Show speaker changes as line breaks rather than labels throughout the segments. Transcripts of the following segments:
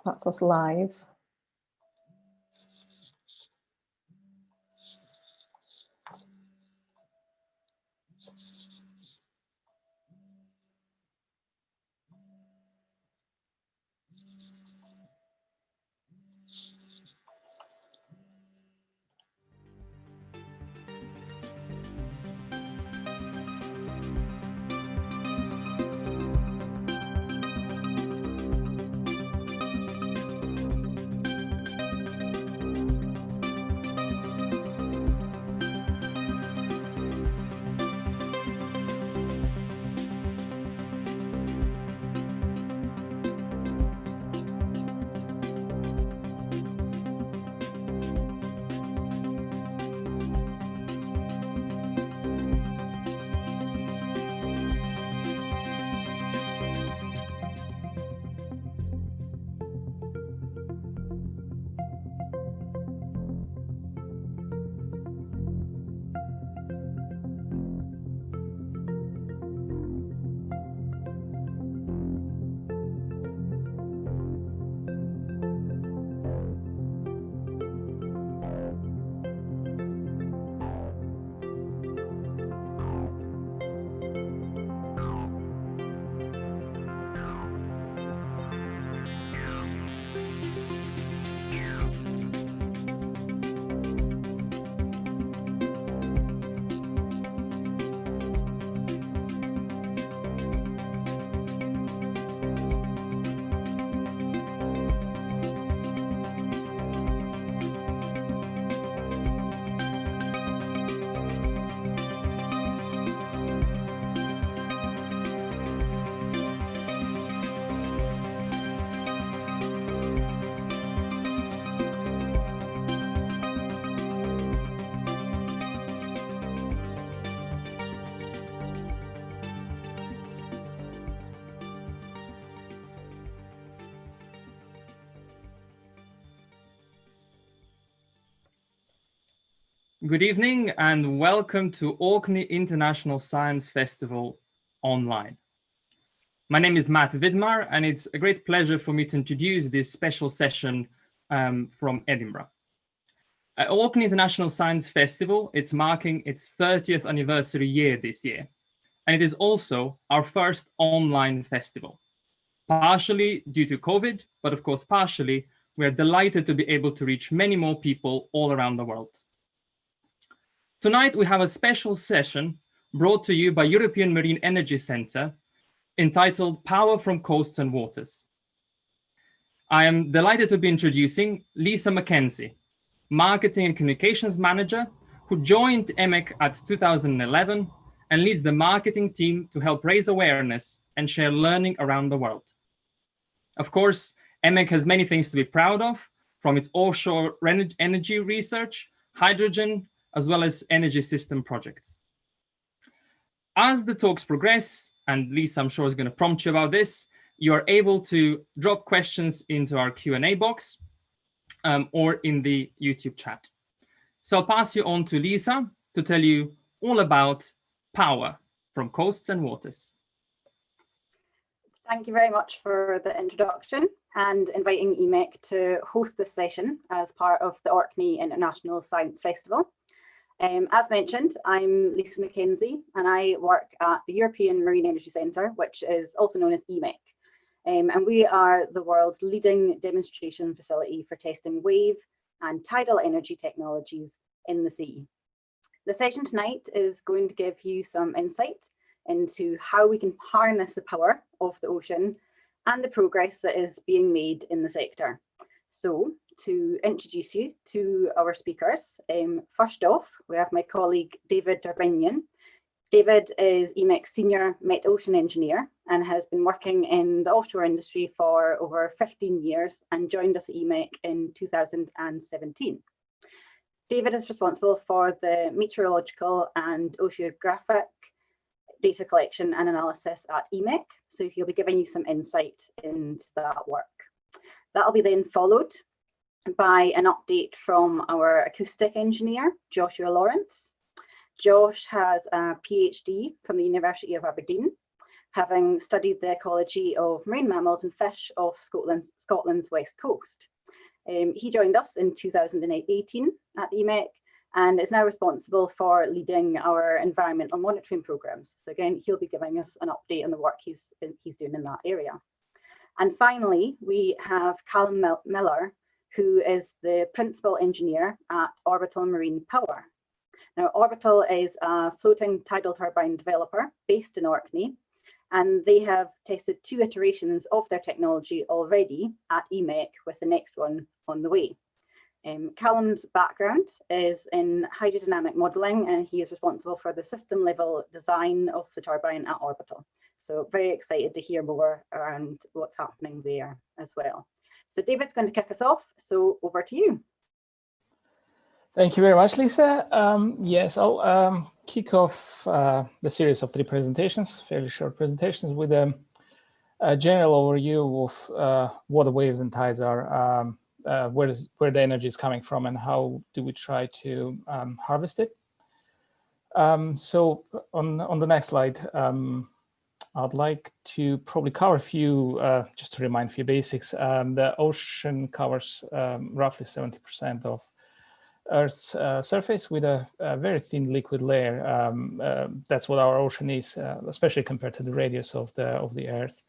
That's us live.
Good evening and welcome to Orkney International Science Festival online. My name is Matt Vidmar and it's a great pleasure for me to introduce this special session from Edinburgh. At Orkney International Science Festival, it's marking its 30th anniversary year this year, and it is also our first online festival. Partially due to COVID, but of course partially, we are delighted to be able to reach many more people all around the world. Tonight, we have a special session brought to you by European Marine Energy Centre entitled Power from Coasts and Waters. I am delighted to be introducing Lisa Mackenzie, Marketing and Communications Manager, who joined EMEC at 2011 and leads the marketing team to help raise awareness and share learning around the world. Of course, EMEC has many things to be proud of, from its offshore energy research, hydrogen, as well as energy system projects. As the talks progress, and Lisa, I'm sure, is going to prompt you about this, you are able to drop questions into our Q&A box or in the YouTube chat. So I'll pass you on to Lisa to tell you all about power from coasts and waters.
Thank you very much for the introduction and inviting EMEC to host this session as part of the Orkney International Science Festival. As mentioned, I'm Lisa Mackenzie and I work at the European Marine Energy Centre, which is also known as EMEC. And we are the world's leading demonstration facility for testing wave and tidal energy technologies in the sea. The session tonight is going to give you some insight into how we can harness the power of the ocean and the progress that is being made in the sector. So, to introduce you to our speakers, first off, we have my colleague David Darbinyan. David is EMEC's Senior Met Ocean Engineer and has been working in the offshore industry for over 15 years and joined us at EMEC in 2017. David is responsible for the meteorological and oceanographic data collection and analysis at EMEC, so he'll be giving you some insight into that work. That'll be then followed by an update from our acoustic engineer, Joshua Lawrence. Josh has a PhD from the University of Aberdeen having studied the ecology of marine mammals and fish off Scotland's west coast. He joined us in 2018 at EMEC and is now responsible for leading our environmental monitoring programs. So again, he'll be giving us an update on the work he's doing in that area. And finally, we have Calum Miller, who is the principal engineer at Orbital Marine Power. Now, Orbital is a floating tidal turbine developer based in Orkney, and they have tested 2 iterations of their technology already at EMEC, with the next one on the way. Calum's background is in hydrodynamic modelling, and he is responsible for the system level design of the turbine at Orbital. So very excited to hear more around what's happening there as well. So David's going to kick us off, so over to you.
Thank you very much, Lisa. Yes, I'll kick off the series of 3 presentations, fairly short presentations, with a general overview of what the waves and tides are, where the energy is coming from, and how do we try to harvest it. So on the next slide, I'd like to probably cover a few, just to remind a few basics. The ocean covers roughly 70% of Earth's surface with a very thin liquid layer. That's what our ocean is, especially compared to the radius of the Earth.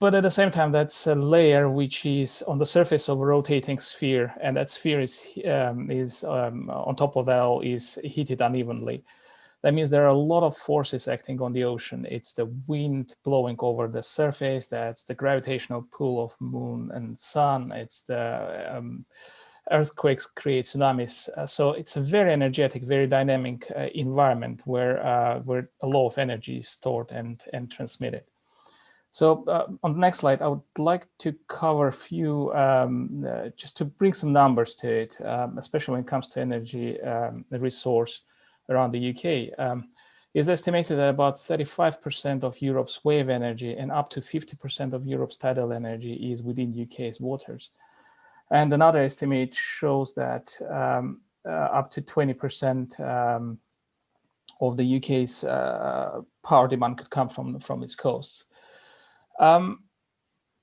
But at the same time, that's a layer which is on the surface of a rotating sphere, and that sphere is on top of that all is heated unevenly. That means there are a lot of forces acting on the ocean. It's the wind blowing over the surface. That's the gravitational pull of moon and sun. It's the earthquakes create tsunamis. So it's a very energetic, very dynamic environment where a lot of energy is stored and transmitted. So on the next slide, I would like to cover a few, just to bring some numbers to it, especially when it comes to energy resource around the UK. It's estimated that about 35% of Europe's wave energy and up to 50% of Europe's tidal energy is within UK's waters. And another estimate shows that up to 20% of the UK's power demand could come from its coasts.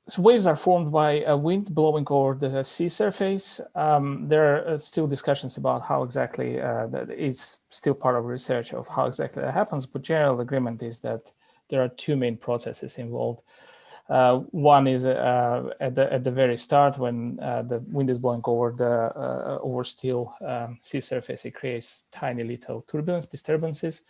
So waves are formed by a wind blowing over the sea surface. There are still discussions about how exactly it's still part of research of how exactly that happens, but general agreement is that there are 2 main processes involved. One is at the very start, when the wind is blowing over still sea surface, it creates tiny little disturbances,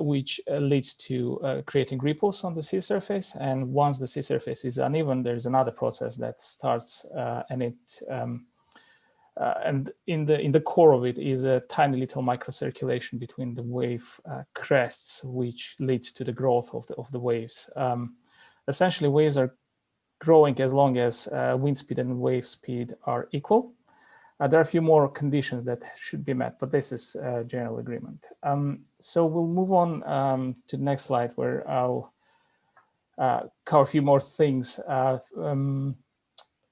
which leads to creating ripples on the sea surface. And once the sea surface is uneven, there's another process that starts, and in the core of it is a tiny little microcirculation between the wave crests, which leads to the growth of the waves. Essentially, waves are growing as long as wind speed and wave speed are equal. There are a few more conditions that should be met, but this is general agreement. So we'll move on to the next slide, where I'll cover a few more things.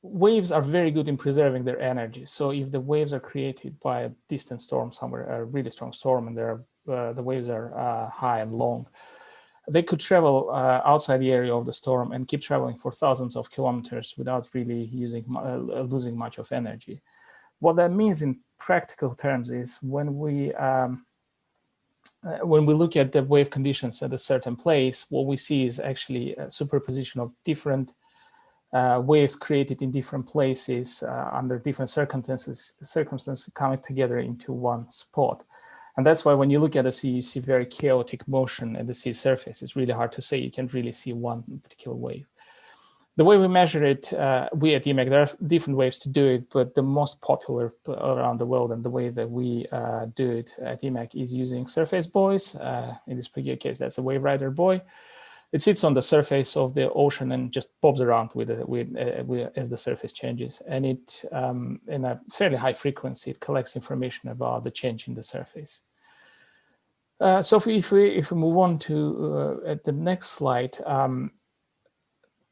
Waves are very good in preserving their energy. So if the waves are created by a distant storm somewhere, a really strong storm, and the waves are high and long, they could travel outside the area of the storm and keep traveling for thousands of kilometers without really losing much of energy. What that means in practical terms is when we look at the wave conditions at a certain place, what we see is actually a superposition of different waves created in different places under different circumstances coming together into one spot. And that's why when you look at the sea, you see very chaotic motion at the sea surface. It's really hard to say. You can't really see one particular wave. The way we measure it, we at EMEC, there are different ways to do it, but the most popular around the world and the way that we do it at EMEC is using surface buoys. In this particular case, that's a wave rider buoy. It sits on the surface of the ocean and just bobs around as the surface changes. And it, in a fairly high frequency, it collects information about the change in the surface. So if we move on to at the next slide,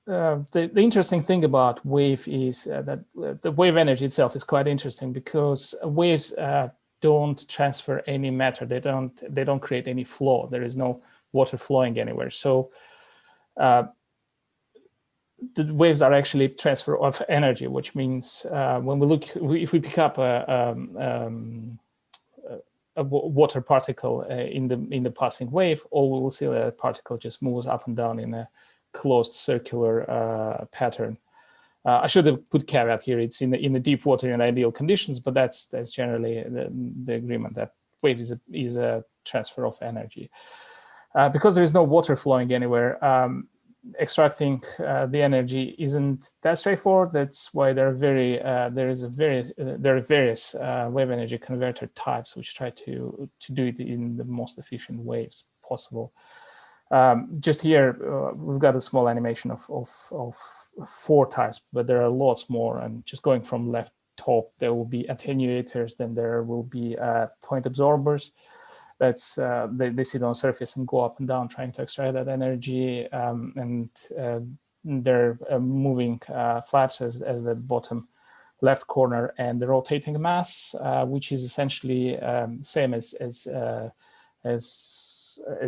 the interesting thing about wave is that the wave energy itself is quite interesting, because waves don't transfer any matter. They don't create any flow. There is no water flowing anywhere. So the waves are actually transfer of energy, which means when we look, if we pick up a water particle in the passing wave, all we will see that particle just moves up and down in a closed circular pattern. I should have put caveat here. It's in the deep water in ideal conditions, but that's generally the agreement that wave is a transfer of energy. Because there is no water flowing anywhere, extracting the energy isn't that straightforward. That's why there are various wave energy converter types which try to do it in the most efficient ways possible. Just here, we've got a small animation of 4 types, but there are lots more. And just going from left top, there will be attenuators, then there will be point absorbers. That's they sit on the surface and go up and down trying to extract that energy, and they're moving flaps as the bottom left corner, and the rotating mass, which is essentially same as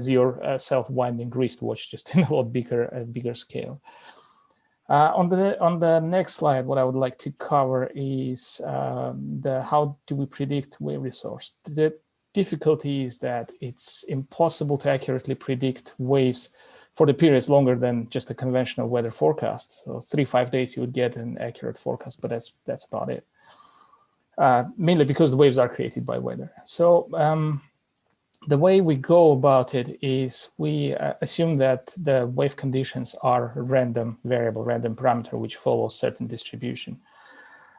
your self-winding wristwatch, just in a lot bigger scale. On the next slide, what I would like to cover is how do we predict wave resource. The difficulty is that it's impossible to accurately predict waves for the periods longer than just a conventional weather forecast. So 3-5 days you would get an accurate forecast, but that's about it. Mainly because the waves are created by weather. So the way we go about it is we assume that the wave conditions are random variable, random parameter, which follows certain distribution.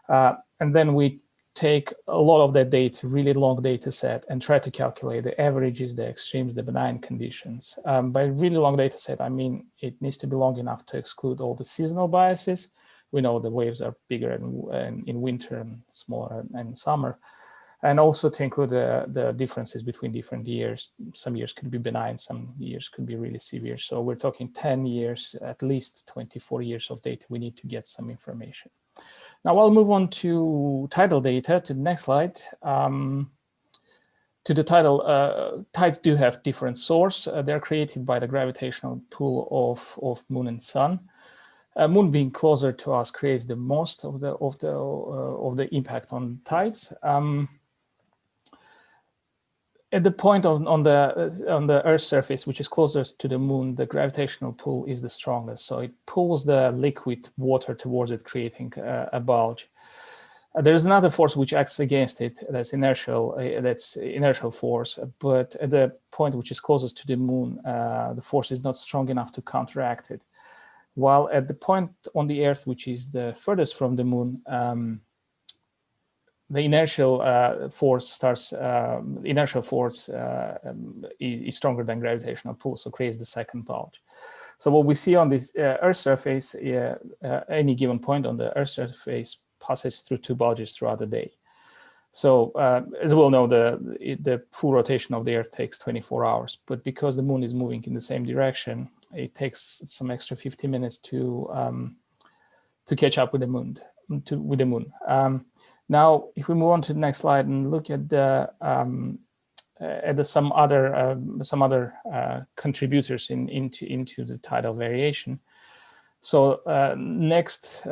And then we take a lot of that data, really long data set, and try to calculate the averages, the extremes, the benign conditions. By really long data set, I mean it needs to be long enough to exclude all the seasonal biases. We know the waves are bigger in winter and smaller in summer. And also to include the differences between different years. Some years could be benign, some years could be really severe. So we're talking 10 years, at least 24 years of data. We need to get some information. Now I'll move on to tidal data, to the next slide. To the tidal, tides do have different source. They're created by the gravitational pull of moon and sun. Moon being closer to us creates the most of the impact on tides. At the point on the Earth's surface, which is closest to the moon, the gravitational pull is the strongest. So it pulls the liquid water towards it, creating a bulge. There's another force which acts against it. That's inertial force. But at the point which is closest to the moon, the force is not strong enough to counteract it. While at the point on the Earth, which is the furthest from the moon, the inertial force is stronger than gravitational pull, so creates the second bulge. So what we see on this Earth surface, any given point on the Earth surface passes through 2 bulges throughout the day. So as we all know, the full rotation of the Earth takes 24 hours, but because the moon is moving in the same direction, it takes some extra 50 minutes to catch up with the moon. Now, if we move on to the next slide and look at some other contributors into the tidal variation. So next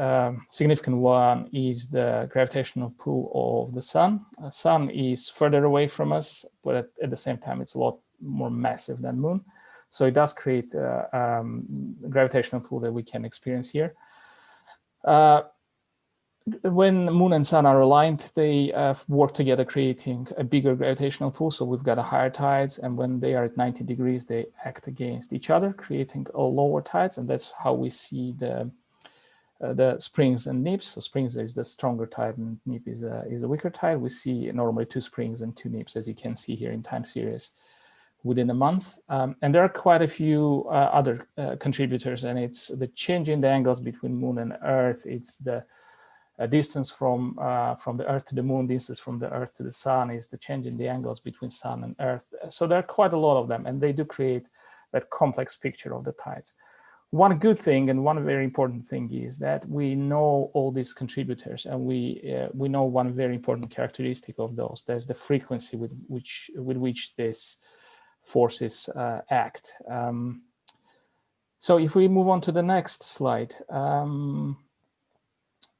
significant one is the gravitational pull of the sun. The sun is further away from us, but at the same time, it's a lot more massive than moon. So it does create a gravitational pull that we can experience here. When moon and sun are aligned, they work together, creating a bigger gravitational pull. So we've got a higher tides, and when they are at 90 degrees, they act against each other, creating a lower tides. And that's how we see the springs and nips. So springs is the stronger tide, and nip is a weaker tide. We see normally 2 springs and 2 nips, as you can see here in time series within a month. And there are quite a few other contributors, and it's the change in the angles between moon and Earth. It's the distance from the Earth to the moon, distance from the Earth to the sun, is the change in the angles between sun and Earth. So there are quite a lot of them, and they do create that complex picture of the tides. One good thing and one very important thing is that we know all these contributors, and we know one very important characteristic of those. There's the frequency with which this forces act. So if we move on to the next slide,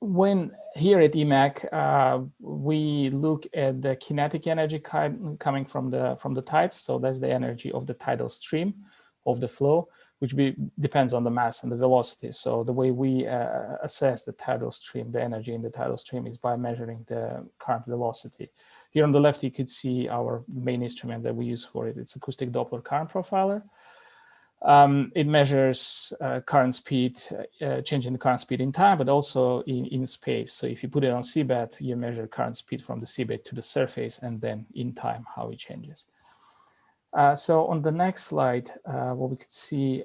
when here at EMEC, we look at the kinetic energy coming from the tides. So that's the energy of the tidal stream of the flow, which depends on the mass and the velocity. So the way we assess the tidal stream, the energy in the tidal stream, is by measuring the current velocity. Here on the left, you could see our main instrument that we use for it. It's acoustic Doppler current profiler. It measures current speed, changing the current speed in time, but also in space. So if you put it on seabed, you measure current speed from the seabed to the surface, and then in time, how it changes. So on the next slide, what we could see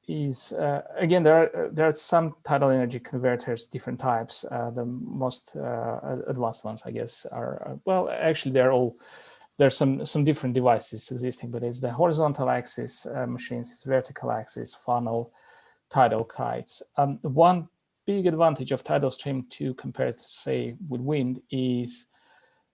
is, again, there are some tidal energy converters, different types. The most advanced ones, I guess, are, well, actually, there's some different devices existing, but it's the horizontal axis machines, it's vertical axis, funnel, tidal kites. One big advantage of tidal stream to compare to, say, with wind is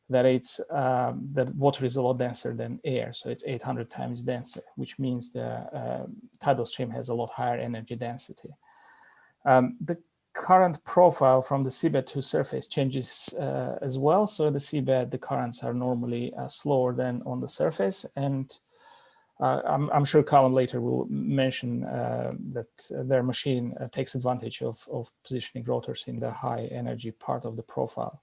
that that water is a lot denser than air, so it's 800 times denser, which means the tidal stream has a lot higher energy density. The current profile from the seabed to surface changes as well. So the seabed, the currents are normally slower than on the surface, and I'm sure Calum later will mention that their machine takes advantage of positioning rotors in the high energy part of the profile.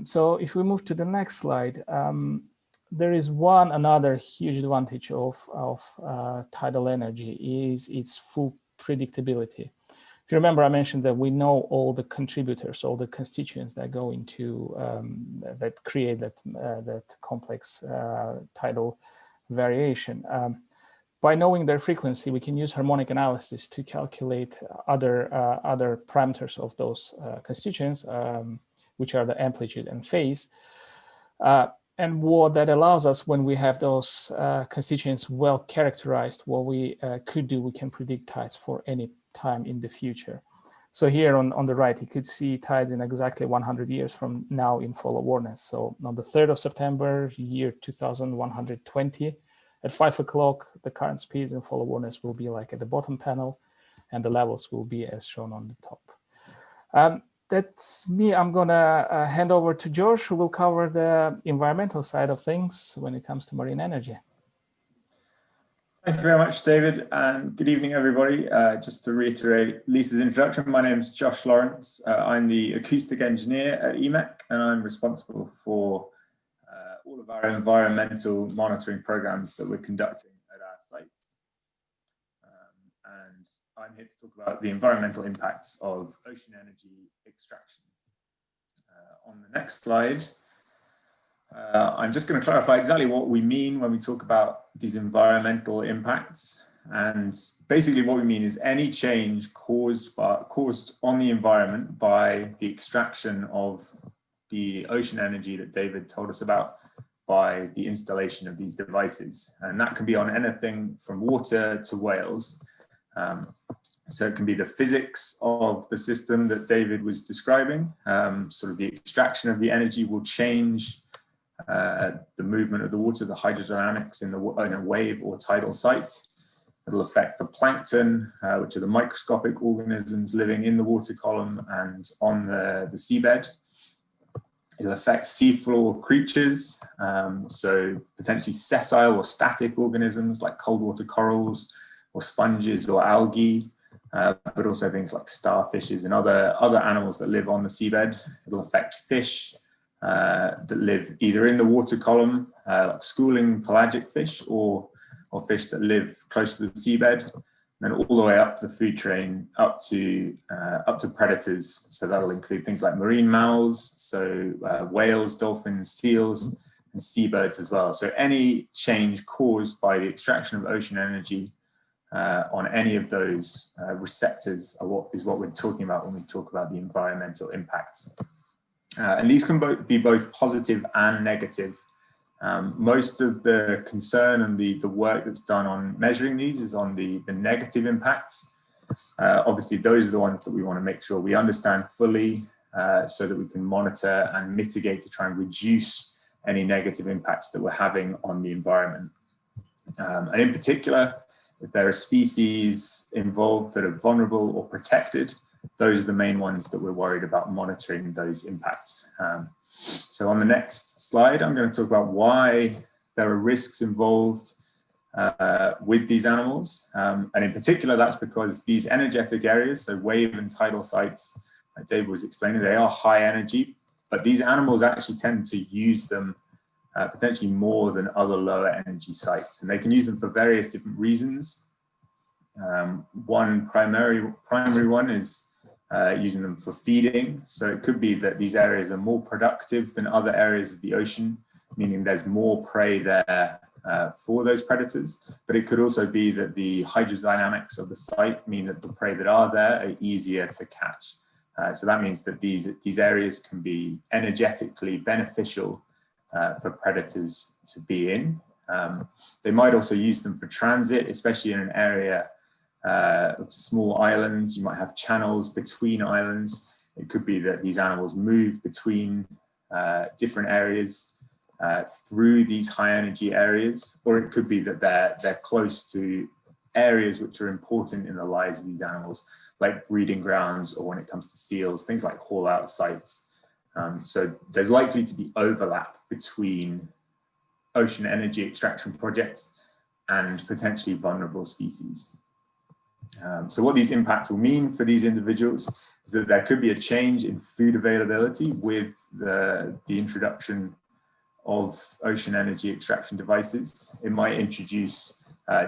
So if we move to the next slide, there is another huge advantage of tidal energy is its full predictability. If you remember, I mentioned that we know all the contributors, all the constituents that go into that create that complex tidal variation. By knowing their frequency, we can use harmonic analysis to calculate other parameters of those constituents, which are the amplitude and phase. And what that allows us, when we have those constituents well characterized, what we could do, we can predict tides for any time in the future. So here on the right, you could see tides in exactly 100 years from now in full awareness. So on the 3rd of September, year 2120, at 5 o'clock, the current speeds in full awareness will be like at the bottom panel, and the levels will be as shown on the top. That's me. I'm gonna hand over to Josh, who will cover the environmental side of things when it comes to marine energy.
Thank you very much, David, and good evening, everybody. Just to reiterate Lisa's introduction, my name is Josh Lawrence. I'm the acoustic engineer at EMEC, and I'm responsible for all of our environmental monitoring programs that we're conducting at our sites. And I'm here to talk about the environmental impacts of ocean energy extraction. On the next slide, I'm just going to clarify exactly what we mean when we talk about these environmental impacts. And basically what we mean is any change caused on the environment by the extraction of the ocean energy that David told us about by the installation of these devices. And that can be on anything from water to whales. So it can be the physics of the system that David was describing. Sort of the extraction of the energy will change the movement of the water, the hydrodynamics in a wave or tidal site. It'll affect the plankton, which are the microscopic organisms living in the water column and on the seabed. It'll affect seafloor creatures, so potentially sessile or static organisms like cold water corals or sponges or algae, but also things like starfishes and other animals that live on the seabed. It'll affect fish that live either in the water column, like schooling pelagic fish, or fish that live close to the seabed, and then all the way up the food chain, up to predators. So that'll include things like marine mammals, so whales, dolphins, seals, and seabirds as well. So any change caused by the extraction of ocean energy on any of those receptors is what we're talking about when we talk about the environmental impacts. And these can be both positive and negative. Most of the concern and the work that's done on measuring these is on the negative impacts. Obviously, those are the ones that we want to make sure we understand fully so that we can monitor and mitigate to try and reduce any negative impacts that we're having on the environment. And in particular, if there are species involved that are vulnerable or protected, those are the main ones that we're worried about monitoring those impacts. So on the next slide, I'm going to talk about why there are risks involved with these animals. And in particular, that's because these energetic areas, so wave and tidal sites, like Dave was explaining, they are high energy, but these animals actually tend to use them potentially more than other lower energy sites. And they can use them for various different reasons. One primary one is using them for feeding. So it could be that these areas are more productive than other areas of the ocean, meaning there's more prey there for those predators. But it could also be that the hydrodynamics of the site mean that the prey that are there are easier to catch. So that means that these areas can be energetically beneficial for predators to be in. They might also use them for transit, especially in an area of small islands. You might have channels between islands. It could be that these animals move between different areas through these high energy areas, or it could be that they're close to areas which are important in the lives of these animals, like breeding grounds, or when it comes to seals, things like haul out sites. So there's likely to be overlap between ocean energy extraction projects and potentially vulnerable species. So what these impacts will mean for these individuals is that there could be a change in food availability with the introduction of ocean energy extraction devices. It might introduce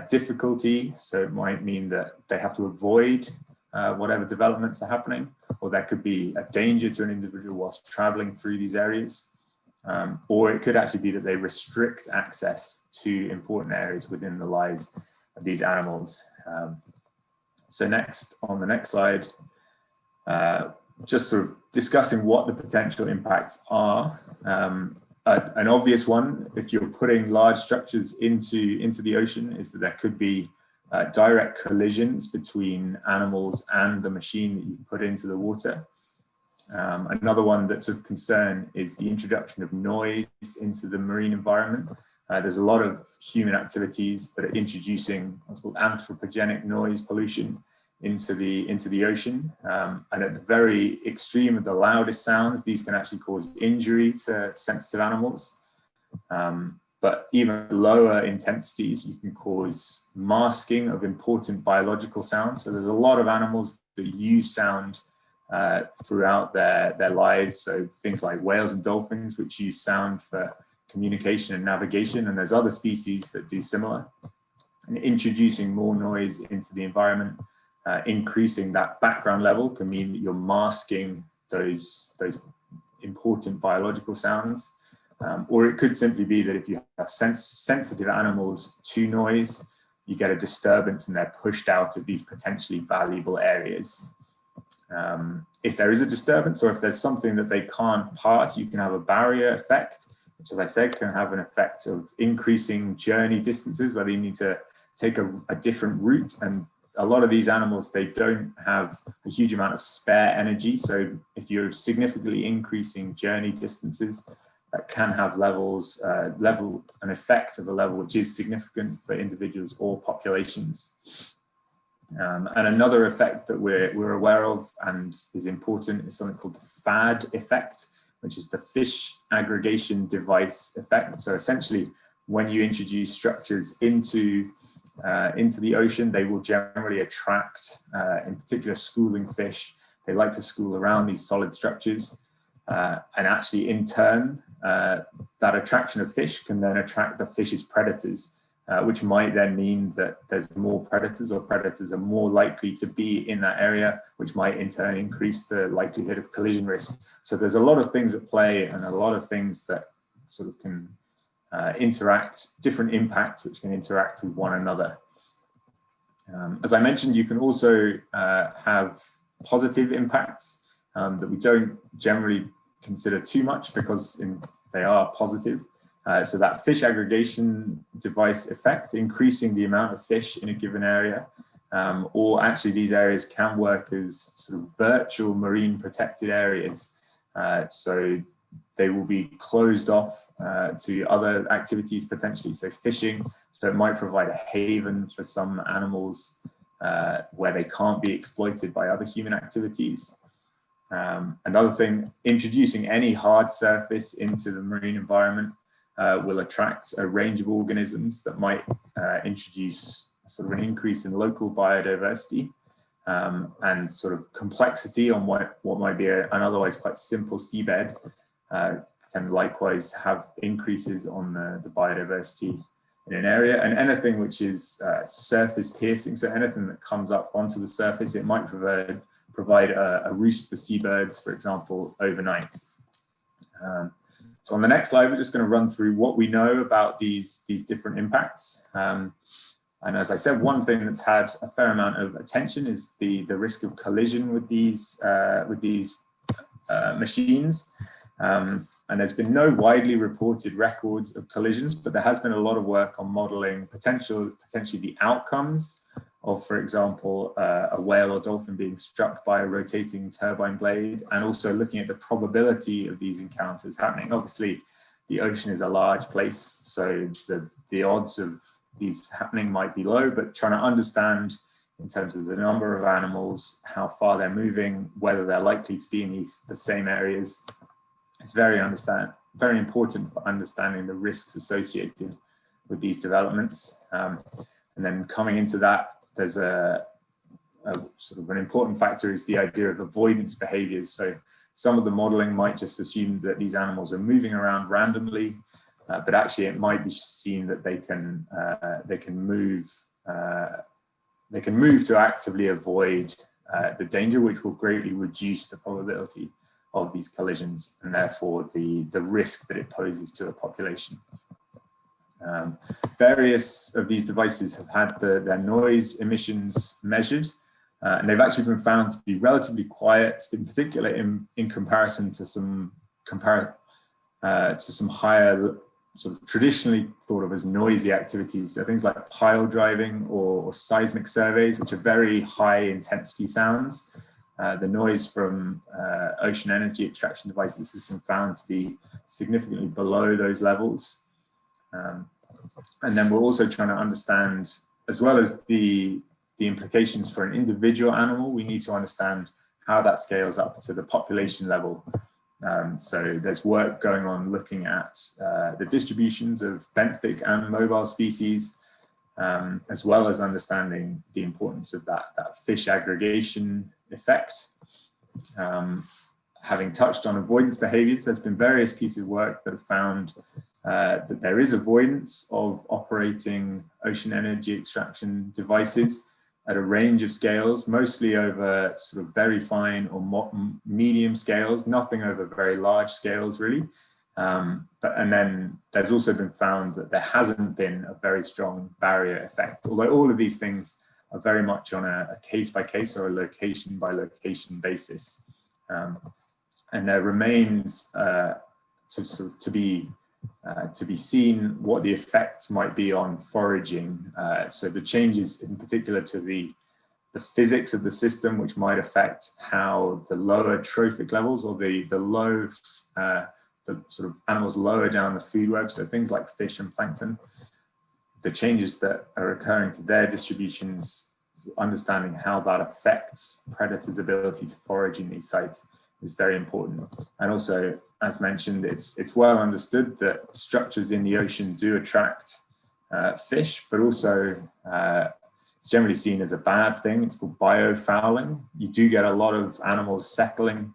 difficulty, so it might mean that they have to avoid whatever developments are happening, or there could be a danger to an individual whilst traveling through these areas, or it could actually be that they restrict access to important areas within the lives of these animals. So next, on the next slide, just sort of discussing what the potential impacts are. An obvious one, if you're putting large structures into the ocean, is that there could be direct collisions between animals and the machine that you put into the water. Another one that's of concern is the introduction of noise into the marine environment. There's a lot of human activities that are introducing what's called anthropogenic noise pollution into the ocean. And at the very extreme of the loudest sounds, these can actually cause injury to sensitive animals. But even lower intensities, you can cause masking of important biological sounds. So there's a lot of animals that use sound throughout their lives. So things like whales and dolphins, which use sound for communication and navigation. And there's other species that do similar. And introducing more noise into the environment, increasing that background level, can mean that you're masking those important biological sounds. Or it could simply be that if you have sensitive animals to noise, you get a disturbance and they're pushed out of these potentially valuable areas. If there is a disturbance, or if there's something that they can't pass, you can have a barrier effect, which, as I said, can have an effect of increasing journey distances, where you need to take a different route. And a lot of these animals, they don't have a huge amount of spare energy. So if you're significantly increasing journey distances, that can have an effect of a level which is significant for individuals or populations. And another effect that we're aware of and is important is something called the FAD effect, which is the fish aggregation device effect. So essentially, when you introduce structures into the ocean, they will generally attract, in particular, schooling fish. They like to school around these solid structures. And actually, in turn, that attraction of fish can then attract the fish's predators, which might then mean that there's more predators, or predators are more likely to be in that area, which might in turn increase the likelihood of collision risk. So there's a lot of things at play, and a lot of things that sort of can interact, different impacts which can interact with one another. As I mentioned, you can also have positive impacts that we don't generally consider too much, because they are positive. So that fish aggregation device effect, increasing the amount of fish in a given area, or actually these areas can work as sort of virtual marine protected areas. So they will be closed off to other activities potentially, so fishing. So it might provide a haven for some animals where they can't be exploited by other human activities. Another thing, introducing any hard surface into the marine environment will attract a range of organisms that might introduce sort of an increase in local biodiversity and sort of complexity on what might be an otherwise quite simple seabed can likewise have increases on the biodiversity in an area. And anything which is surface piercing, so anything that comes up onto the surface, it might provide a roost for seabirds, for example, overnight. So on the next slide, we're just going to run through what we know about these different impacts. And as I said, one thing that's had a fair amount of attention is the risk of collision with these machines. And there's been no widely reported records of collisions, but there has been a lot of work on modeling potentially the outcomes of, for example, a whale or dolphin being struck by a rotating turbine blade, and also looking at the probability of these encounters happening. Obviously, the ocean is a large place, so the odds of these happening might be low, but trying to understand in terms of the number of animals, how far they're moving, whether they're likely to be in the same areas, it's very important for understanding the risks associated with these developments. And then coming into that, there's a sort of an important factor is the idea of avoidance behaviors. So some of the modeling might just assume that these animals are moving around randomly, but actually it might be seen that they can move to actively avoid the danger, which will greatly reduce the probability of these collisions and therefore the risk that it poses to a population. Various of these devices have had their noise emissions measured, and they've actually been found to be relatively quiet, in particular in comparison to some higher sort of traditionally thought of as noisy activities. So things like pile driving or seismic surveys, which are very high intensity sounds. The noise from ocean energy extraction devices has been found to be significantly below those levels. And then we're also trying to understand, as well as the implications for an individual animal, we need to understand how that scales up to the population level. So there's work going on looking at the distributions of benthic and mobile species, as well as understanding the importance of that fish aggregation effect. Having touched on avoidance behaviors, there's been various pieces of work that have found that there is avoidance of operating ocean energy extraction devices at a range of scales, mostly over sort of very fine or medium scales, nothing over very large scales really. And then there's also been found that there hasn't been a very strong barrier effect, although all of these things are very much on a case-by-case or a location-by-location basis. And there remains to be seen what the effects might be on foraging. So the changes in particular to the physics of the system, which might affect how the lower trophic levels or the sort of animals lower down the food web, so things like fish and plankton, the changes that are occurring to their distributions, understanding how that affects predators' ability to forage in these sites is very important. And also, as mentioned, it's well understood that structures in the ocean do attract fish, but also it's generally seen as a bad thing. It's called biofouling. You do get a lot of animals settling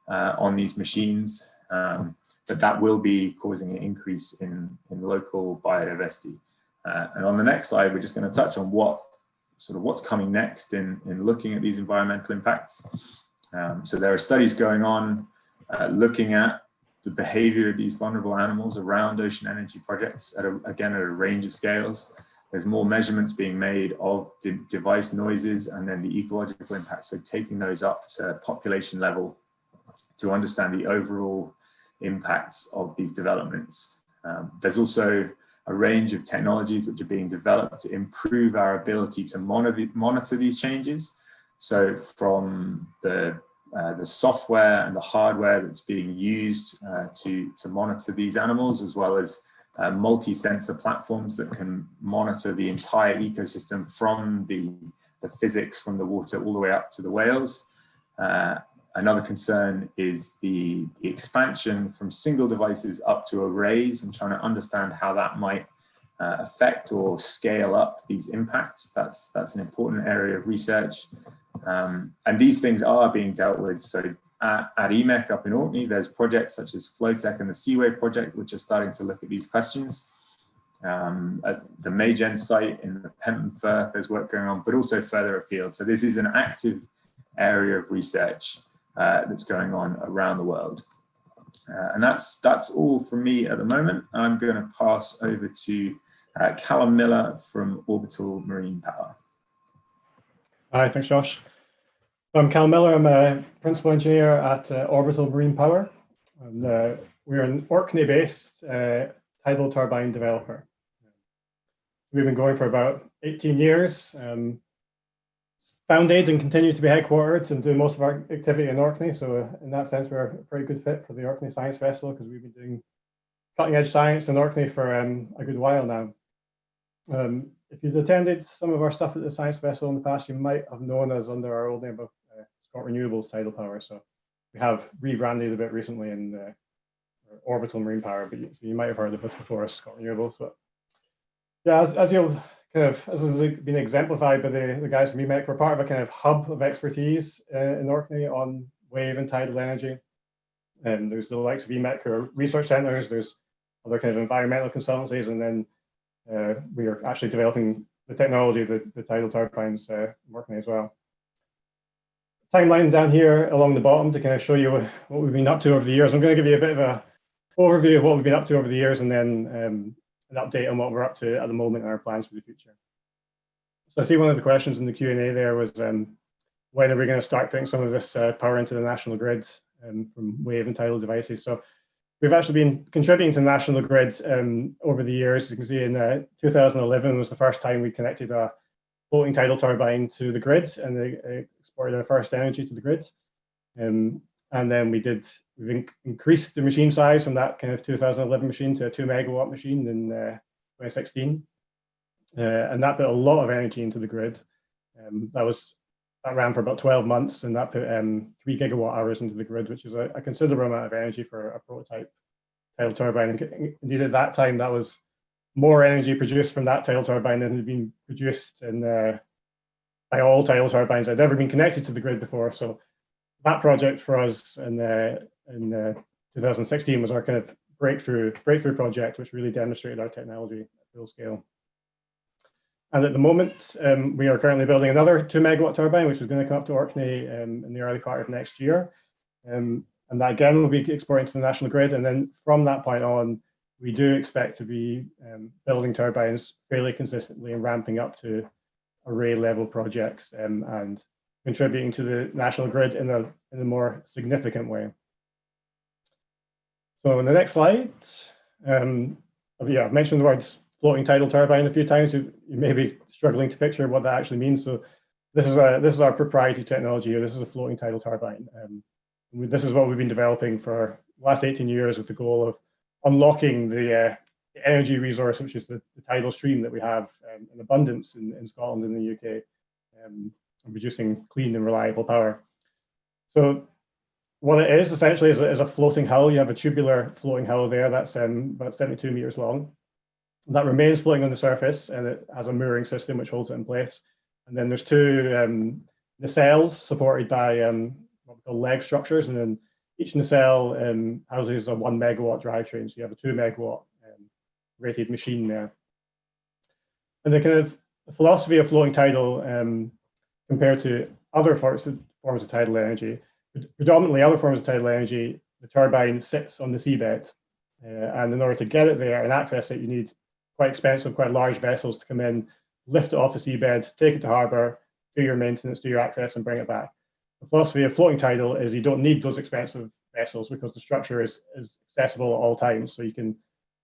on these machines, but that will be causing an increase in local biodiversity. And on the next slide, we're just going to touch on what's coming next in looking at these environmental impacts. So there are studies going on looking at the behavior of these vulnerable animals around ocean energy projects, again at a range of scales. There's more measurements being made of device noises and then the ecological impacts, so taking those up to population level to understand the overall impacts of these developments. There's also a range of technologies which are being developed to improve our ability to monitor these changes. So from the the software and the hardware that's being used to monitor these animals, as well as multi-sensor platforms that can monitor the entire ecosystem from the physics from the water all the way up to the whales. Another concern is the expansion from single devices up to arrays, and trying to understand how that might affect or scale up these impacts. That's an important area of research. And these things are being dealt with. So at EMEC up in Orkney, there's projects such as Flowtech and the Seawave project, which are starting to look at these questions. At the Maygen site in the Penton Firth, there's work going on, but also further afield. So this is an active area of research that's going on around the world. And that's all from me at the moment. I'm going to pass over to Calum Miller from Orbital Marine Power.
Hi, thanks, Josh. I'm Calum Miller. I'm a principal engineer at Orbital Marine Power. And, we're an Orkney-based tidal turbine developer. We've been going for about 18 years. Founded and continue to be headquartered and do most of our activity in Orkney. So in that sense, we're a pretty good fit for the Orkney Science Festival, because we've been doing cutting edge science in Orkney for a good while now. If you've attended some of our stuff at the Science Festival in the past, you might have known us under our old name of Scott Renewables Tidal Power. So we have rebranded a bit recently in Orbital Marine Power, but you might have heard of us before as Scott Renewables. But yeah, as you'll as has been exemplified by the guys from EMEC, we're part of a kind of hub of expertise in Orkney on wave and tidal energy. And there's the likes of EMEC, who are research centres, there's other kind of environmental consultancies, and then we are actually developing the technology, the tidal turbines in Orkney as well. Timeline down here along the bottom to kind of show you what we've been up to over the years. I'm going to give you a bit of an overview of what we've been up to over the years, and then an update on what we're up to at the moment and our plans for the future. So I see one of the questions in the Q&A there was, when are we going to start putting some of this power into the national grid from wave and tidal devices? So we've actually been contributing to the national grid over the years. As you can see, in 2011 was the first time we connected a floating tidal turbine to the grid, and they exported our first energy to the grid. And then we've increased the machine size from that kind of 2011 machine to a 2 megawatt machine in 2016. And that put a lot of energy into the grid. That ran for about 12 months, and that put 3 gigawatt hours into the grid, which is a considerable amount of energy for a prototype tidal turbine. And indeed, at that time, that was more energy produced from that tidal turbine than had been produced by all tidal turbines that had ever been connected to the grid before. So that project for us in 2016 was our kind of breakthrough project, which really demonstrated our technology at full scale. And at the moment, we are currently building another 2 megawatt turbine, which is going to come up to Orkney in the early part of next year. And that again will be exporting to the national grid. And then from that point on, we do expect to be building turbines fairly consistently and ramping up to array level projects and contributing to the national grid in a more significant way. So in the next slide, I've mentioned the words floating tidal turbine a few times. You may be struggling to picture what that actually means. So this is our proprietary technology here. This is a floating tidal turbine. This is what we've been developing for the last 18 years with the goal of unlocking the energy resource, which is the tidal stream that we have in abundance in Scotland and the UK, and producing clean and reliable power. So what it is essentially is a floating hull. You have a tubular floating hull there that's about 72 meters long. That remains floating on the surface, and it has a mooring system which holds it in place. And then there's two nacelles supported by what we call leg structures, and then each nacelle houses a 1 megawatt drivetrain. So you have a 2 megawatt rated machine there. And the kind of philosophy of floating tidal compared to other forms of tidal energy, predominantly other forms of tidal energy, the turbine sits on the seabed. And in order to get it there and access it, you need quite expensive, quite large vessels to come in, lift it off the seabed, take it to harbour, do your maintenance, do your access, and bring it back. The philosophy of floating tidal is you don't need those expensive vessels because the structure is accessible at all times. So you can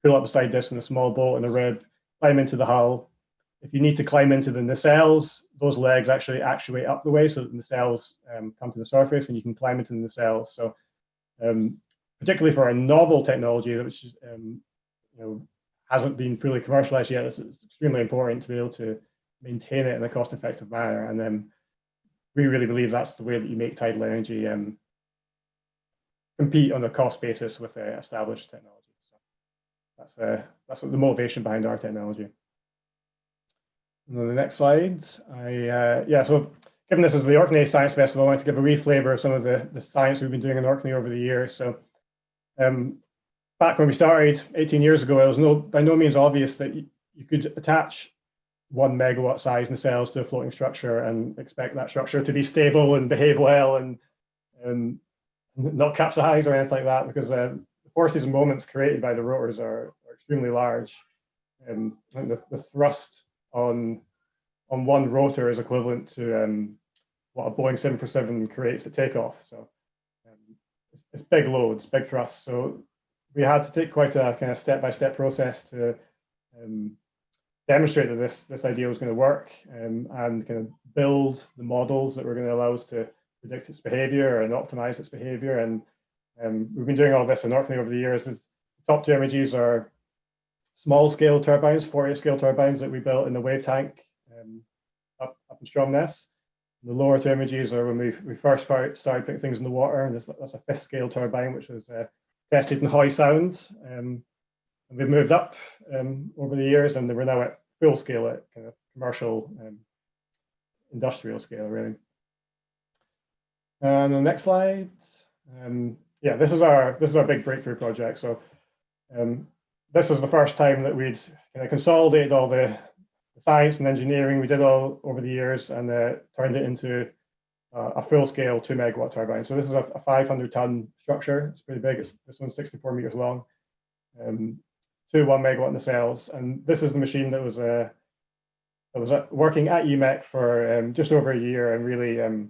pull up beside this in a small boat in a rib, climb into the hull. if you need to climb into the nacelles, those legs actually actuate up the way so that the nacelles come to the surface and you can climb into the nacelles. So particularly for a novel technology which is, hasn't been fully commercialized yet, it's extremely important to be able to maintain it in a cost-effective manner. And we really believe that's the way that you make tidal energy compete on a cost basis with established technology. So that's the motivation behind our technology. And on the next slide, so given this is the Orkney Science Festival, I wanted to give a wee flavour of some of the science we've been doing in Orkney over the years. So back when we started 18 years ago, it was by no means obvious that you could attach 1 megawatt size nacelles to a floating structure and expect that structure to be stable and behave well and not capsize or anything like that, because the forces and moments created by the rotors are extremely large. And the thrust on one rotor is equivalent to what a Boeing 747 creates at takeoff. So it's big loads, big thrusts. So we had to take quite a kind of step-by-step process to demonstrate that this idea was going to work, and kind of build the models that were going to allow us to predict its behavior and optimize its behavior. And we've been doing all this in Orkney over the years. The top two images are small-scale turbines, 48-scale turbines that we built in the wave tank up in Stromness. The lower two images are when we first started putting things in the water, and that's a 5th-scale turbine, which was tested in Hoy Sound. And we've moved up over the years, and we're now at full scale, at kind of commercial, industrial scale, really. And the next slide, this is our big breakthrough project. So this was the first time that we'd kind of consolidated all the science and engineering we did all over the years and turned it into a full-scale 2 megawatt turbine. So this is a 500-ton structure. It's pretty big. This one's 64 meters long. 2 1 megawatt nacelles, and this is the machine that was working at EMEC for just over a year, and really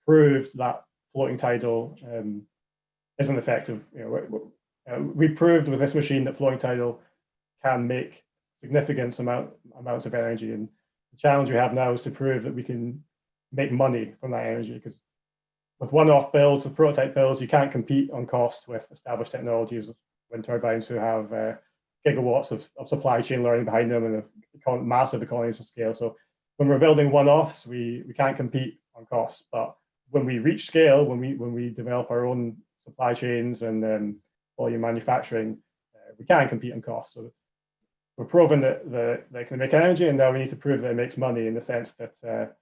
proved that floating tidal isn't effective. We proved with this machine that floating tidal can make significant amounts of energy, and the challenge we have now is to prove that we can make money from that energy, because with one-off builds, with prototype builds, you can't compete on cost with established technologies, wind turbines who have gigawatts of supply chain learning behind them and massive economies of scale. So when we're building one-offs, we can't compete on cost. But when we reach scale, when we develop our own supply chains and volume manufacturing, we can compete on cost. So we're proving that they can make energy, and now we need to prove that it makes money, in the sense that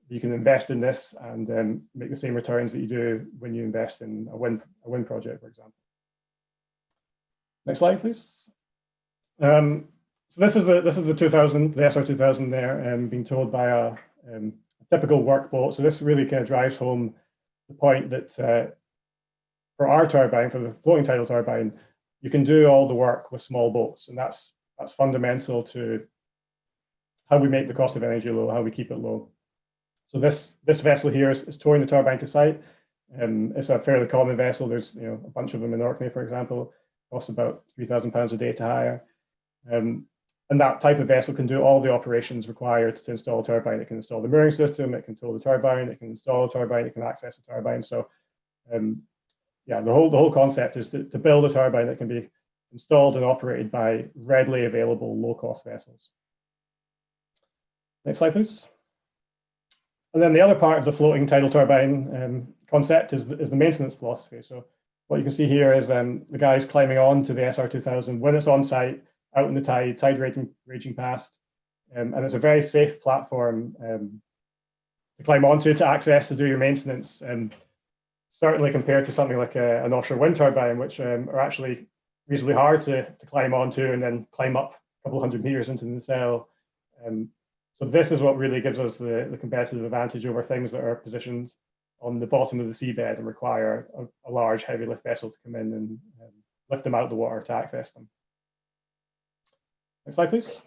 you can invest in this and make the same returns that you do when you invest in a wind project, for example. Next slide, please. So this is the 2000, the SR2000 there, being towed by a typical work boat. So this really kind of drives home the point that for our turbine, for the floating tidal turbine, you can do all the work with small boats, and that's fundamental to how we make the cost of energy low, how we keep it low. So this vessel here is towing the turbine to site. It's a fairly common vessel. There's a bunch of them in Orkney, for example. Costs about £3,000 a day to hire. And that type of vessel can do all the operations required to install a turbine. It can install the mooring system, it can tow the turbine, it can install a turbine, it can access the turbine. So the whole concept is to build a turbine that can be installed and operated by readily available low-cost vessels. Next slide, please. And then the other part of the floating tidal turbine concept is the maintenance philosophy. So what you can see here is the guys climbing on to the SR2000 when it's on site, out in the tide raging past. And it's a very safe platform to climb onto, to access, to do your maintenance. And certainly compared to something like an offshore wind turbine, which are actually reasonably hard to climb onto and then climb up a couple hundred meters into the nacelle. So this is what really gives us the competitive advantage over things that are positioned on the bottom of the seabed and require a large heavy lift vessel to come in and lift them out of the water to access them. Next slide, please.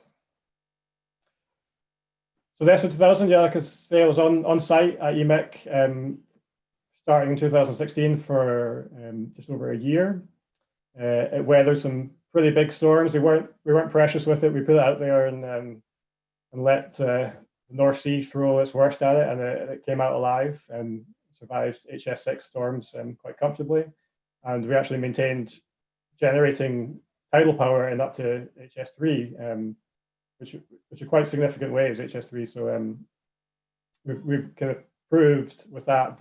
So the SR2000, like I say, I was on site at EMEC starting in 2016 for just over a year. It weathered some pretty big storms. We weren't precious with it. We put it out there in let the North Sea throw its worst at it, and it came out alive and survived HS6 storms quite comfortably. And we actually maintained generating tidal power in up to HS3, which are quite significant waves, HS3. So we've kind of proved with that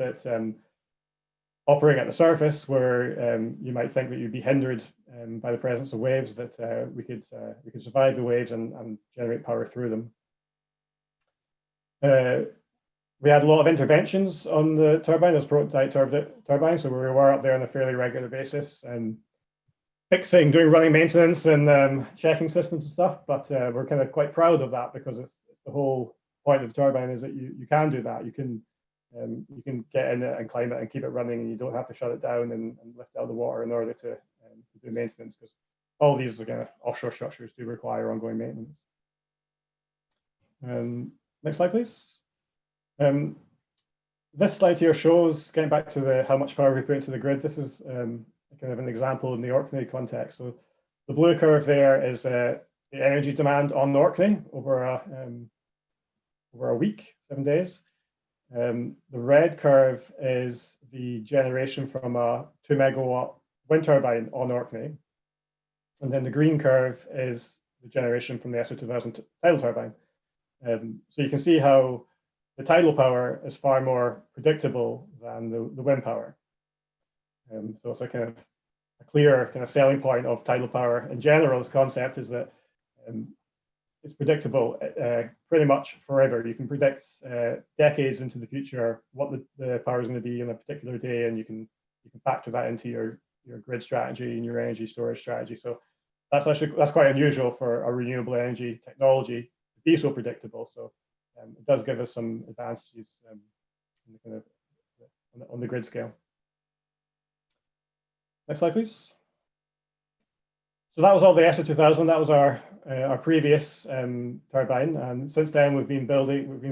operating at the surface, where you might think that you'd be hindered by the presence of waves, that we could survive the waves and generate power through them. We had a lot of interventions on the turbine as prototype turbine, so we were up there on a fairly regular basis and fixing, doing running maintenance and checking systems and stuff. But we're kind of quite proud of that, because it's the whole point of the turbine is that you can do that. You can get in it and climb it and keep it running, and you don't have to shut it down and lift out the water in order to do maintenance, because all these kind of offshore structures do require ongoing maintenance. Next slide, please. This slide here shows, getting back to how much power we put into the grid. This is kind of an example in the Orkney context. So the blue curve there is the energy demand on the Orkney over a week, 7 days. The red curve is the generation from a 2 megawatt wind turbine on Orkney. And then the green curve is the generation from the SO2000 tidal turbine. So you can see how the tidal power is far more predictable than the wind power. So it's a kind of a clear kind of selling point of tidal power in general. This concept is that it's predictable pretty much forever. You can predict decades into the future what the power is going to be on a particular day, and you can factor that into your grid strategy and your energy storage strategy. So that's quite unusual for a renewable energy technology to be so predictable. So it does give us some advantages on the grid scale. Next slide, please. So that was all the SO2000. That was our previous turbine, and since then we've been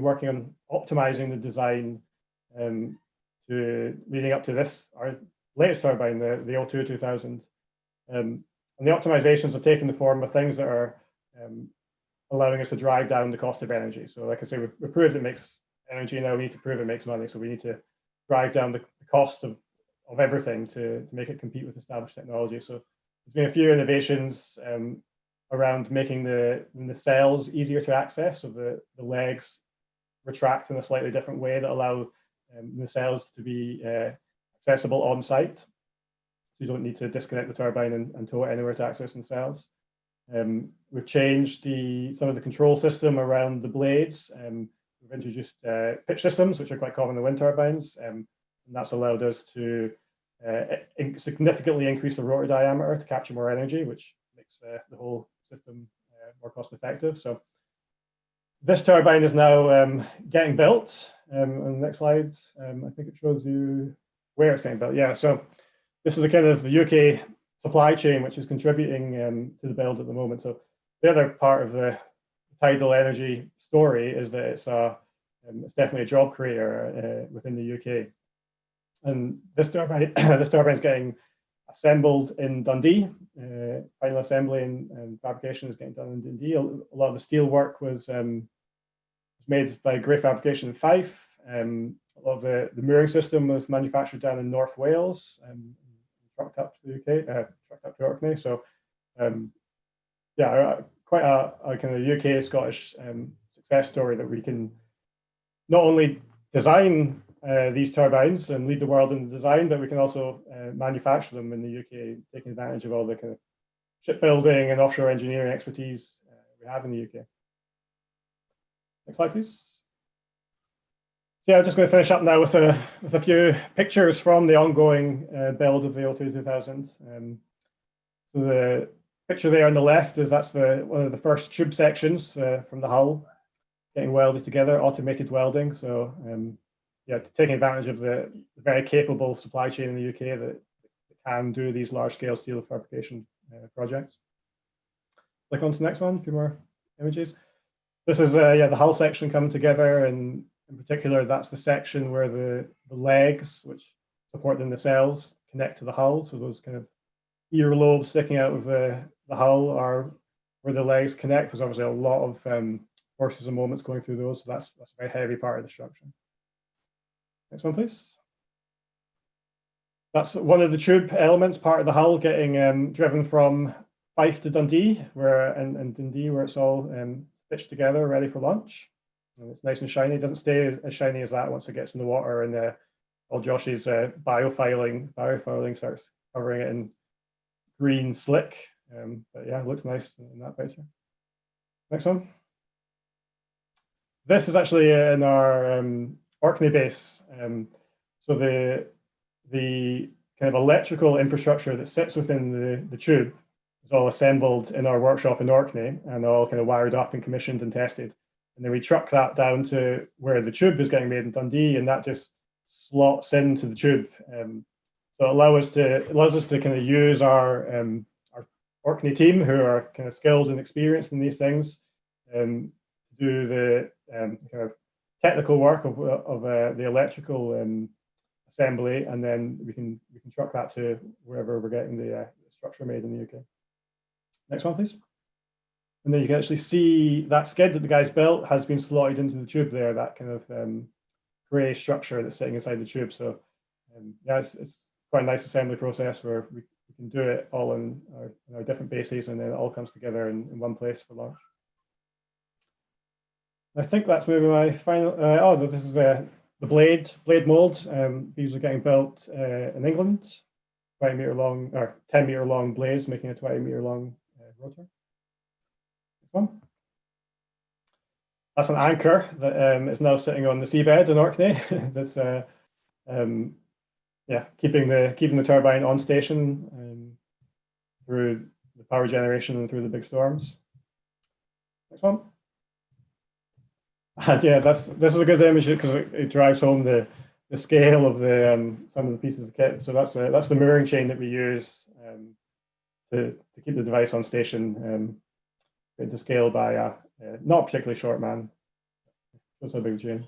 working on optimizing the design to leading up to this, our latest turbine, the O2 2000. And the optimizations have taken the form of things that are allowing us to drive down the cost of energy. So like I say, we've proved it makes energy, now we need to prove it makes money. So we need to drive down the cost of everything to make it compete with established technology. So there's been a few innovations around making the cells easier to access. So the legs retract in a slightly different way that allow the cells to be accessible on site. So you don't need to disconnect the turbine and tow it anywhere to access the cells. We've changed some of the control system around the blades. We've introduced pitch systems, which are quite common in wind turbines, and that's allowed us to significantly increase the rotor diameter to capture more energy, which makes the whole system more cost effective. So this turbine is now getting built. On the next slide, I think it shows you where it's getting built. Yeah, so this is the kind of the UK supply chain, which is contributing to the build at the moment. So the other part of the tidal energy story is that it's definitely a job creator within the UK. And this turbine is getting assembled in Dundee. Final assembly and fabrication is getting done in Dundee. A lot of the steel work was made by Grey Fabrication in Fife. A lot of the mooring system was manufactured down in North Wales and trucked up to the UK, trucked up to Orkney. So yeah, quite a kind of UK Scottish success story that we can not only design these turbines and lead the world in the design, but we can also manufacture them in the UK, taking advantage of all the kind of shipbuilding and offshore engineering expertise we have in the UK. Next slide, please. So yeah, I'm just going to finish up now with a few pictures from the ongoing build of the O2 2000. So the picture there on the left that's one of the first tube sections from the hull getting welded together, automated welding. So yeah, taking advantage of the very capable supply chain in the UK that can do these large-scale steel fabrication projects. Click on to the next one, a few more images. This is yeah, the hull section coming together, and in particular, that's the section where the legs, which support the nacelles, connect to the hull. So those kind of earlobes sticking out of the hull are where the legs connect. There's obviously a lot of forces and moments going through those. So that's a very heavy part of the structure. Next one, please. That's one of the tube elements, part of the hull, getting driven from Fife to Dundee, in Dundee, where it's all stitched together, ready for launch. And it's nice and shiny. It doesn't stay as shiny as that once it gets in the water, and all Josh's biofouling starts covering it in green slick. But yeah, it looks nice in that picture. Next one. This is actually in our Orkney base. So the kind of electrical infrastructure that sits within the tube is all assembled in our workshop in Orkney and all kind of wired up and commissioned and tested. And then we truck that down to where the tube is getting made in Dundee, and that just slots into the tube. So it allows us to kind of use our Orkney team, who are kind of skilled and experienced in these things, to do the kind of technical work of the electrical assembly, and then we can truck that to wherever we're getting the structure made in the UK. Next one, please. And then you can actually see that skid that the guys built has been slotted into the tube there, that kind of grey structure that's sitting inside the tube. So yeah, it's quite a nice assembly process where we can do it all in our different bases, and then it all comes together in one place for launch. I think that's maybe my final. Oh, this is the blade mold. These are getting built in England, 20 meter long or 10 meter long blades, making a 20 meter long rotor. That's an anchor that is now sitting on the seabed in Orkney. That's yeah, keeping the turbine on station through the power generation and through the big storms. Next one. And yeah, this is a good image because it drives home the scale of some of the pieces of kit. So that's the mooring chain that we use to keep the device on station. To scale by a not particularly short man. That's how big the chain is.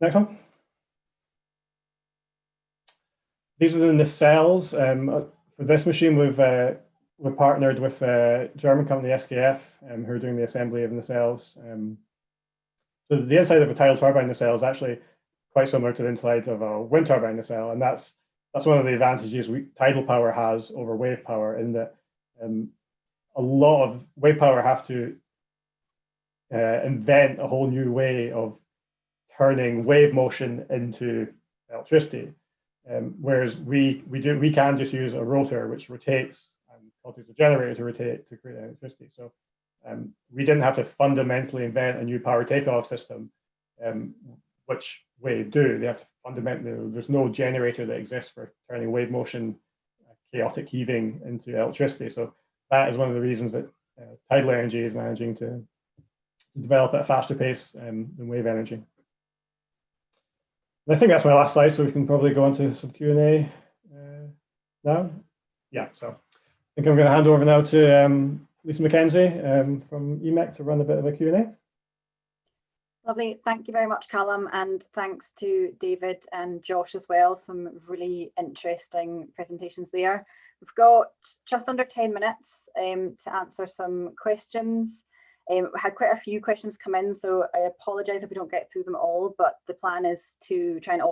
Next one. These are the nacelles. For this machine, we've partnered with German company SKF, who are doing the assembly of nacelles. So the inside of a tidal turbine nacelle is actually quite similar to the inside of a wind turbine nacelle, and that's one of the advantages tidal power has over wave power, in that a lot of wave power have to invent a whole new way of turning wave motion into electricity, whereas we can just use a rotor which rotates and causes a generator to rotate to create electricity. So we didn't have to fundamentally invent a new power takeoff system, which wave do. They have to fundamentally. There's no generator that exists for turning wave motion, chaotic heaving, into electricity. So that is one of the reasons that tidal energy is managing to develop at a faster pace than wave energy. And I think that's my last slide, so we can probably go on to some Q&A now. Yeah, so I think I'm going to hand over now to Lisa McKenzie from EMEC to run a bit of a Q&A.
Lovely, thank you very much, Calum, and thanks to David and Josh as well. Some really interesting presentations there. We've got just under 10 minutes to answer some questions. We had quite a few questions come in, so I apologise if we don't get through them all, but the plan is to try and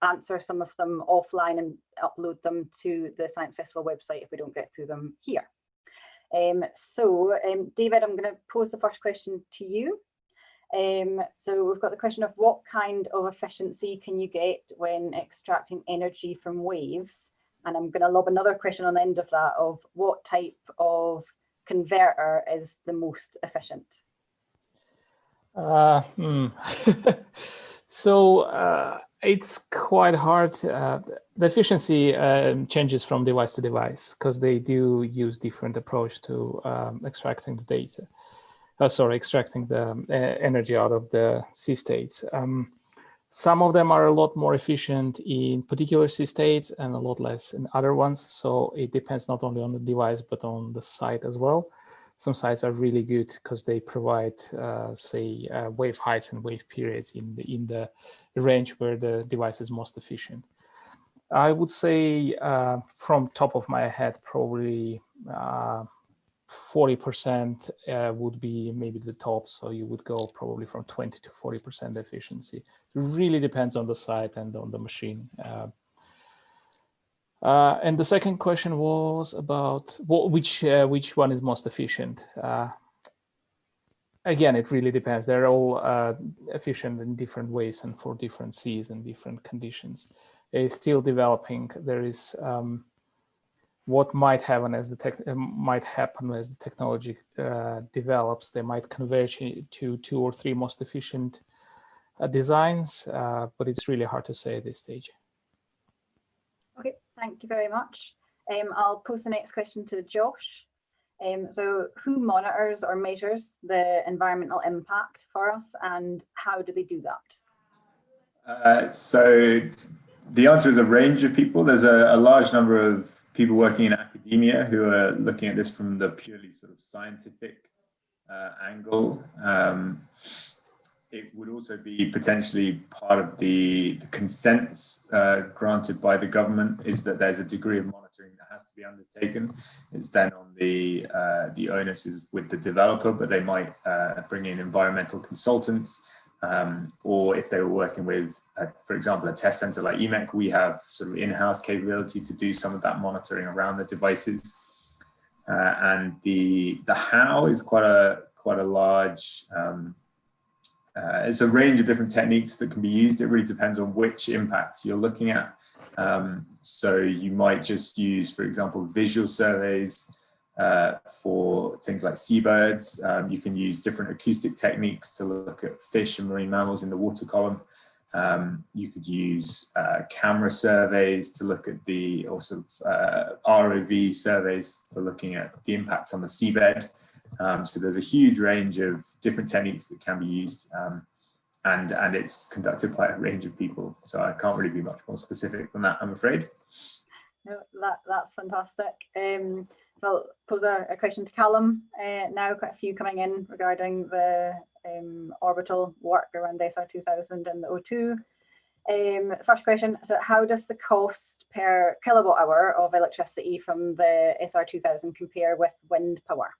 answer some of them offline and upload them to the Science Festival website if we don't get through them here. So David, I'm going to pose the first question to you. So we've got the question of what kind of efficiency can you get when extracting energy from waves? And I'm going to lob another question on the end of that of what type of converter is the most efficient?
So it's quite hard. The efficiency changes from device to device because they do use different approach to extracting the data. Extracting the energy out of the sea states. Some of them are a lot more efficient in particular sea states and a lot less in other ones. So it depends not only on the device, but on the site as well. Some sites are really good because they provide, say, wave heights and wave periods in the range where the device is most efficient. I would say from top of my head, probably 40% would be maybe the top. So you would go probably from 20 to 40% efficiency. It really depends on the site and on the machine. And the second question was about which one is most efficient. Again, it really depends. They're all efficient in different ways and for different seas and different conditions. It's still developing. There is what might happen as the technology develops. They might converge to 2 or 3 most efficient designs, but it's really hard to say at this stage.
Okay, thank you very much. I'll pose the next question to Josh. So who monitors or measures the environmental impact for us, and how do they do that?
So the answer is a range of people. There's a large number of people working in academia who are looking at this from the purely sort of scientific angle. It would also be potentially part of the consents granted by the government, is that there's a degree of monitoring that has to be undertaken. It's then on the onus is with the developer, but they might bring in environmental consultants, or if they were working with, for example, a test center like EMEC, we have sort of in-house capability to do some of that monitoring around the devices. And the how is quite a large. It's a range of different techniques that can be used. It really depends on which impacts you're looking at. So you might just use, for example, visual surveys for things like seabirds. You can use different acoustic techniques to look at fish and marine mammals in the water column. You could use camera surveys to look at the, or sort of ROV surveys for looking at the impacts on the seabed. So there's a huge range of different techniques that can be used, and it's conducted by a range of people. So I can't really be much more specific than that, I'm afraid.
No, that's fantastic. So I'll pose a question to Calum now, quite a few coming in regarding the orbital work around the SR2000 and the O2. First question, so how does the cost per kilowatt hour of electricity from the SR2000 compare with wind power?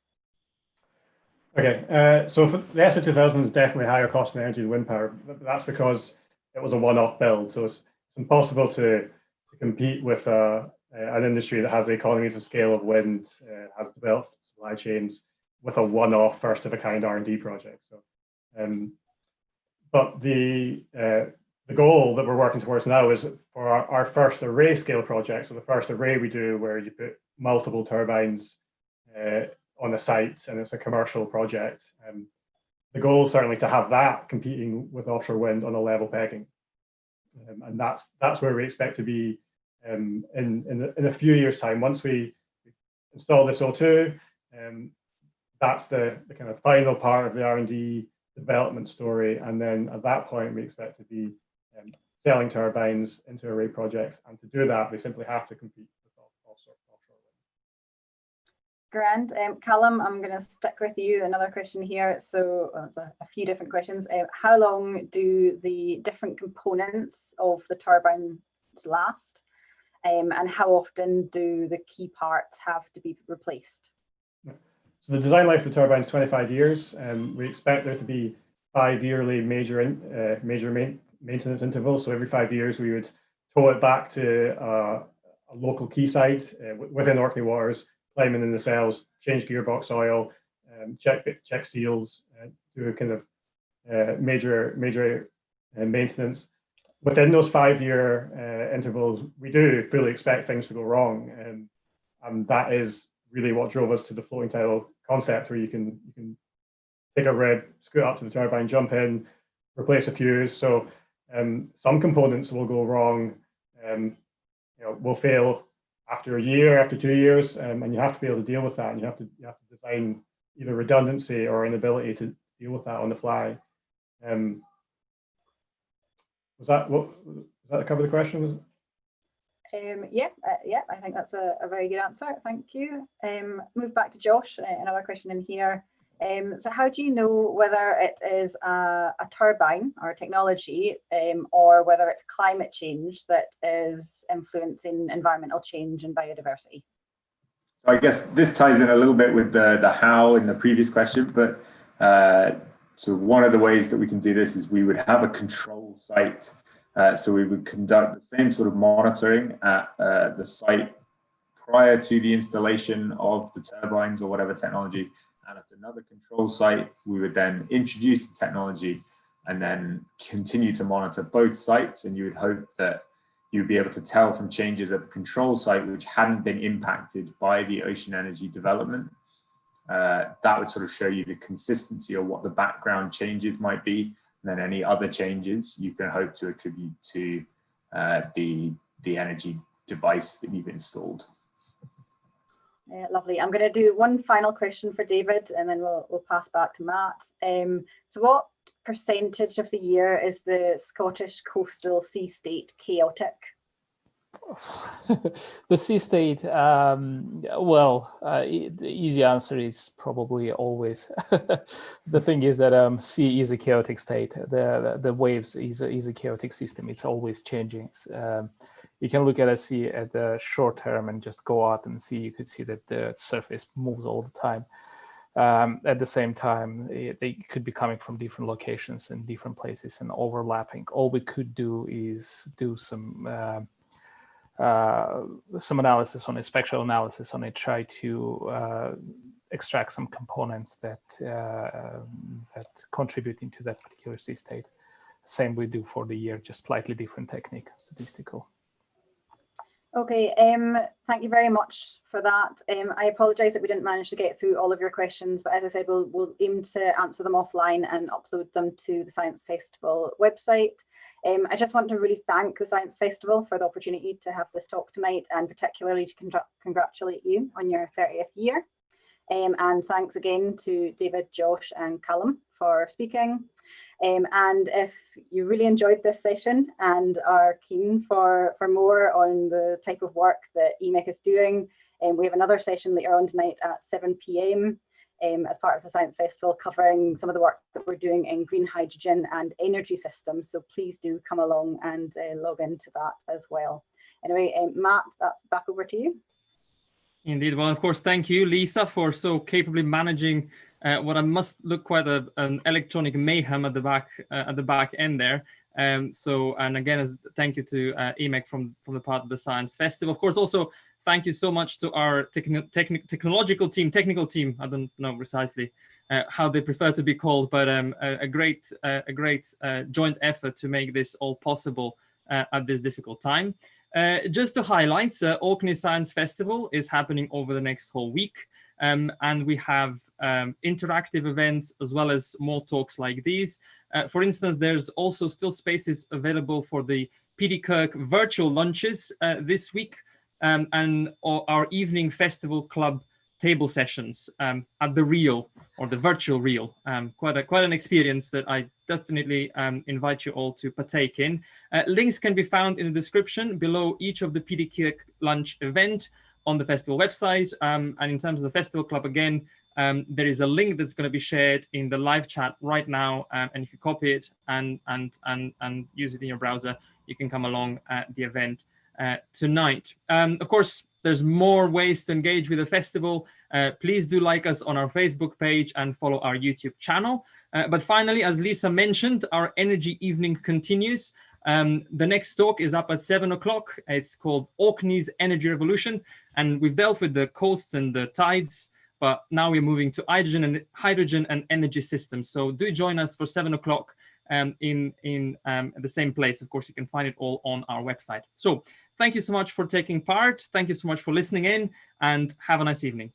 Okay, so for the SR2000 is definitely higher cost in energy than wind power. That's because it was a one-off build, so it's impossible to compete with an industry that has the economies of scale of wind, has developed supply chains with a one-off, first-of-a-kind R&D project. So, but the goal that we're working towards now is for our first array scale project. So the first array we do, where you put multiple turbines on a site, and it's a commercial project. The goal is certainly to have that competing with offshore wind on a level pegging, and that's where we expect to be in a few years' time. Once we install this O2, that's the kind of final part of the R&D development story, and then at that point we expect to be selling turbines into array projects, and to do that we simply have to compete with offshore wind.
Grand. Calum, I'm going to stick with you. Another question here. So a few different questions. How long do the different components of the turbines last? And how often do the key parts have to be replaced?
So the design life of the turbine is 25 years. We expect there to be 5 yearly major maintenance intervals. So every 5 years we would tow it back to a local quayside within Orkney waters, climb in the cells, change gearbox oil, check seals, do a kind of major maintenance. Within those 5 year intervals, we do fully expect things to go wrong, and that is really what drove us to the floating tidal concept, where you can take a rig, scoot up to the turbine, jump in, replace a fuse. So some components will go wrong, will fail after a year, after 2 years, and you have to be able to deal with that, and you have to design either redundancy or inability to deal with that on the fly. Was that cover the question?
Yeah, I think that's a very good answer. Thank you. Move back to Josh. Another question in here. So how do you know whether it is a turbine or a technology, or whether it's climate change that is influencing environmental change and biodiversity?
So I guess this ties in a little bit with the how in the previous question, but so one of the ways that we can do this is we would have a control site. So we would conduct the same sort of monitoring at the site prior to the installation of the turbines or whatever technology. And at another control site, we would then introduce the technology and then continue to monitor both sites. And you would hope that you'd be able to tell from changes at the control site which hadn't been impacted by the ocean energy development. That would sort of show you the consistency of what the background changes might be. And then any other changes you can hope to attribute to the energy device that you've installed.
Lovely. I'm going to do one final question for David, and then we'll pass back to Matt. So what percentage of the year is the Scottish coastal sea state chaotic?
The sea state, well, the easy answer is probably always. The thing is that sea is a chaotic state. The waves is a chaotic system. It's always changing. You can look at a sea at the short term and just go out and see. You could see that the surface moves all the time. At the same time, they could be coming from different locations and different places and overlapping. All we could do is do some analysis on it, spectral analysis on it, try to extract some components that that contribute into that particular sea state. Same we do for the year, just slightly different technique, statistical.
Okay, thank you very much for that. I apologise that we didn't manage to get through all of your questions, but as I said, we'll aim to answer them offline and upload them to the Science Festival website. I just want to really thank the Science Festival for the opportunity to have this talk tonight, and particularly to congratulate you on your 30th year. And thanks again to David, Josh and Calum for speaking. And if you really enjoyed this session and are keen for more on the type of work that EMEC is doing, we have another session later on tonight at 7 p.m. As part of the Science Festival, covering some of the work that we're doing in green hydrogen and energy systems. So please do come along and log into that as well. Anyway, Matt, that's back over to you.
Indeed. Well, of course, thank you, Lisa, for so capably managing what I must look quite an electronic mayhem at the back end there. And again, thank you to EMEC from the part of the Science Festival. Of course, also thank you so much to our technical team. I don't know precisely how they prefer to be called, but a great joint effort to make this all possible at this difficult time. Just to highlight, Orkney Science Festival is happening over the next whole week, and we have interactive events as well as more talks like these. For instance, there's also still spaces available for the PD Kirk virtual lunches this week, and our evening festival club table sessions at the Reel, or the virtual Reel. Quite an experience that I definitely invite you all to partake in. Links can be found in the description below each of the PD Kirk lunch event on the festival website. And in terms of the festival club, again, there is a link that's going to be shared in the live chat right now. And if you copy it and use it in your browser, you can come along at the event tonight. Of course, there's more ways to engage with the festival. Please do like us on our Facebook page and follow our YouTube channel. But finally, as Lisa mentioned, our energy evening continues. The next talk is up at 7 o'clock. It's called Orkney's Energy Revolution. And we've dealt with the coasts and the tides, but now we're moving to hydrogen and energy systems. So do join us for 7 o'clock in the same place. Of course, you can find it all on our website. So thank you so much for taking part. Thank you so much for listening in, and have a nice evening.